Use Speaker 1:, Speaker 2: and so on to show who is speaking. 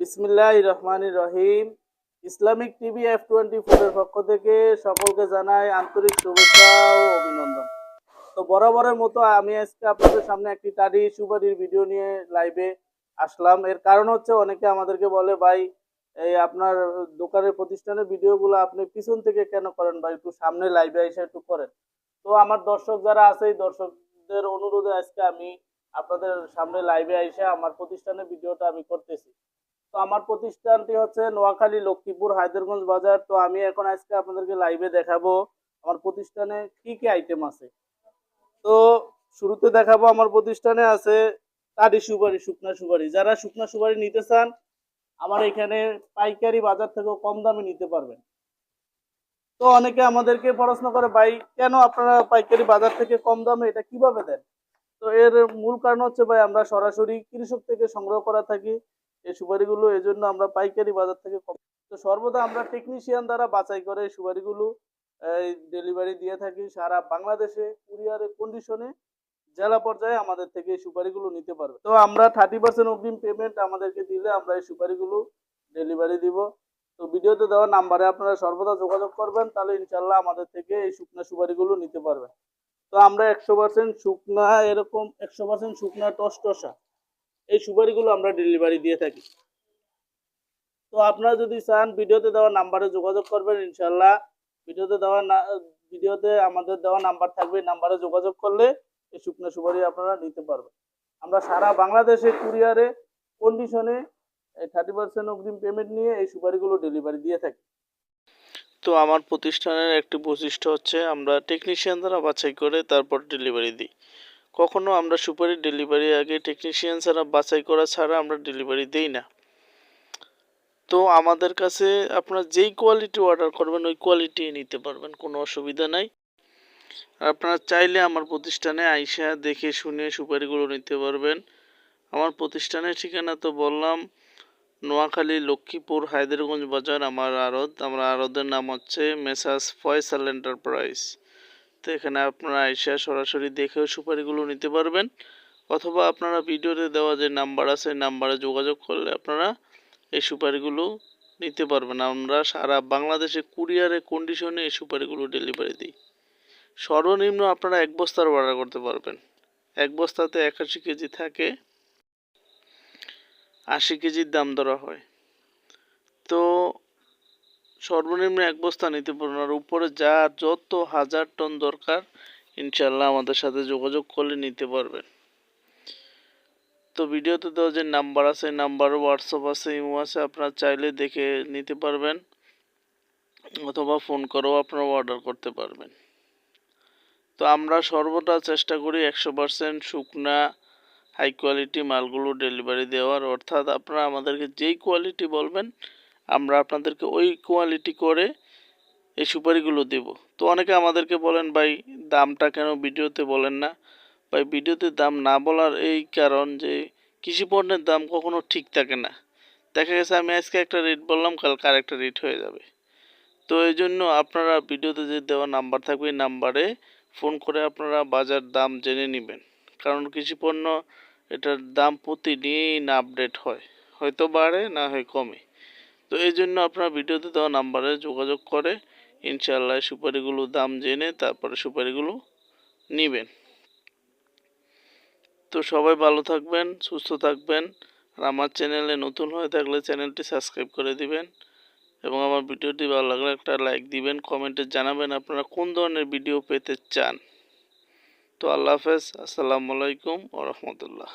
Speaker 1: বিসমিল্লাহির রহমানির রহিম। Islamic TV F24 এর পক্ষ থেকে সকলকে জানাই আন্তরিক শুভেচ্ছা ও অভিনন্দন। তো বরাবরের মতো আমি আজকে আপনাদের সামনে একটি টাডি সুপারির ভিডিও নিয়ে লাইভে আসলাম। এর কারণ হচ্ছে অনেকে আমাদেরকে বলে, ভাই এই আপনার দোকানের প্রতিষ্ঠানের ভিডিওগুলো আপনি পিছন থেকে কেন করেন ভাই, একটু সামনে লাইভে এসে একটু করেন। তো আমার দর্শক যারা আছে এই দর্শকদের অনুরোধে আজকে আমি আপনাদের সামনে লাইভে এসে আমার প্রতিষ্ঠানের ভিডিওটা আমি করতেছি। তো আমার প্রতিষ্ঠানটি হচ্ছে নোয়াখালী, লক্ষ্মীপুর, হায়দ্রারগঞ্জ বাজার। তো আমি এখন আজকে আপনাদেরকে লাইভে দেখাবো আমার প্রতিষ্ঠানে কি কি আইটেম আছে। তো শুরুতে দেখাবো আমার প্রতিষ্ঠানে আছে টাডি সুপারি, শুকনা সুপারি। যারা শুকনা সুপারি নিতে চান আমার এখানে পাইকারি বাজার থেকেও কম দামে নিতে পারবেন। তো অনেকে আমাদেরকে প্রশ্ন করে, ভাই কেন আপনারা পাইকারি বাজার থেকে কম দামে এটা কিভাবে দেন? তো এর মূল কারণ হচ্ছে ভাই, আমরা সরাসরি কৃষক থেকে সংগ্রহ করা থাকি এই সুপারিগুলো, এই জন্য আমরা পাইকারি বাজার থেকে কম। তো সর্বদা আমরা টেকনিশিয়ান দ্বারা বাছাই করে এই সুপারিগুলো ডেলিভারি দিয়ে থাকি সারা বাংলাদেশে, কুরিয়ারের কন্ডিশনে জেলা পর্যায়ে আমাদের থেকে এই সুপারিগুলো নিতে পারবে। তো আমরা 30% অগ্রিম পেমেন্ট আমাদেরকে দিলে আমরা এই সুপারিগুলো ডেলিভারি দিব। তো ভিডিওতে দেওয়া নাম্বারে আপনারা সর্বদা যোগাযোগ করবেন, তাহলে ইনশাল্লাহ আমাদের থেকে এই শুকনা সুপারিগুলো নিতে পারবেন। তো আমরা 100% শুকনা, এরকম 100% শুকনা টসটসা এই সুপারিগুলো আমরা ডেলিভারি দিয়ে থাকি। তো আপনারা যদি চান ভিডিওতে দেওয়া নাম্বারে যোগাযোগ করবেন ইনশাল্লাহ। ভিডিওতে আমাদের দেওয়া নাম্বার থাকবে, নাম্বারে যোগাযোগ করলে এই শুকনা সুপারি আপনারা নিতে পারবেন। আমরা সারা বাংলাদেশে কুরিয়ারে কন্ডিশনে 30% অগ্রিম পেমেন্ট নিয়ে এই সুপারিগুলো ডেলিভারি দিয়ে থাকি।
Speaker 2: তো আমার প্রতিষ্ঠানের একটি বৈশিষ্ট্য হচ্ছে আমরা টেকনিশিয়ান দ্বারা বাছাই করে তারপর ডেলিভারি দিই। কখনো আমরা সুপারি ডেলিভারি আগে টেকনিশিয়ান ছাড়া বাছাই করা ছাড়া আমরা ডেলিভারি দিই না। তো আমাদের কাছে আপনারা যেই কোয়ালিটি অর্ডার করবেন ওই কোয়ালিটি নিতে পারবেন, কোনো অসুবিধা নাই। আপনারা চাইলে আমার প্রতিষ্ঠানে আইসা দেখে শুনে সুপারিগুলো নিতে পারবেন। আমার প্রতিষ্ঠানের ঠিকানা তো বললাম, নোয়াখালী, লক্ষ্মীপুর, হায়দ্রারগঞ্জ বাজার আমার আড়ত। আমার আড়তের নাম হচ্ছে মেসার্স ফয়সাল এন্টারপ্রাইজ। তো এখানে আপনারা আইসা সরাসরি দেখেও সুপারিগুলো নিতে পারবেন, অথবা আপনারা ভিডিওতে দেওয়া যে নাম্বার আছে নাম্বারে যোগাযোগ করলে আপনারা এই সুপারিগুলো নিতে পারবেন। আমরা সারা বাংলাদেশে কুরিয়ারে কন্ডিশনে এই সুপারিগুলো ডেলিভারি দিই। সর্বনিম্ন আপনারা 1 বস্তার অর্ডার করতে পারবেন। 1 বস্তাতে 81 কেজি থাকে, 80 কেজির দাম ধরা হয়। তো সর্বনিম্ন 1 বস্তা নিতে পারবেন, আর উপরে যা যত হাজার টন দরকার ইনশাল্লাহ আমাদের সাথে যোগাযোগ করলে নিতে পারবেন। তো ভিডিওতে দেওয়া যে নাম্বার আছে নাম্বার, হোয়াটসঅ্যাপ আছে, ইমো আছে, আপনারা চাইলে দেখে নিতে পারবেন, অথবা ফোন করেও আপনারা অর্ডার করতে পারবেন। তো আমরা সর্বদা চেষ্টা করি 100% শুকনা হাই কোয়ালিটি মালগুলো ডেলিভারি দেওয়ার, অর্থাৎ আপনারা আমাদেরকে যেই কোয়ালিটি বলবেন আমরা আপনাদেরকে ওই কোয়ালিটি করে এই সুপারিগুলো দেব। তো অনেকে আমাদেরকে বলেন, ভাই দামটা কেন ভিডিওতে বলেন না? ভাই ভিডিওতে দাম না বলার এই কারণ যে কৃষি পণ্যের দাম কখনো ঠিক থাকে না। দেখা গেছে আমি আজকে একটা রেট বললাম, কালকে আরেকটা রেট হয়ে যাবে। তো এই জন্য আপনারা ভিডিওতে যে দেওয়া নাম্বার থাকবে এই নাম্বারে ফোন করে আপনারা বাজার দাম জেনে নেবেন, কারণ কৃষি পণ্য এটার দাম প্রতিদিন আপডেট হয়, হয়তো বাড়ে না হয় কমে। তো এই জন্য আপনারা ভিডিওতে দেওয়া নাম্বারে যোগাযোগ করে ইনশাআল্লাহ সুপারিগুলো দাম জেনে তারপরে সুপারিগুলো নেবেন। তো সবাই ভালো থাকবেন, সুস্থ থাকবেন, আর আমার চ্যানেলে নতুন হয়ে থাকলে চ্যানেলটি সাবস্ক্রাইব করে দিবেন, এবং আমার ভিডিওটি ভালো লাগলে একটা লাইক দিবেন, কমেন্টে জানাবেন আপনারা কোন ধরনের ভিডিও পেতে চান। তো আল্লাহ হাফেজ, আসসালামু আলাইকুম ওয়া রাহমাতুল্লাহ।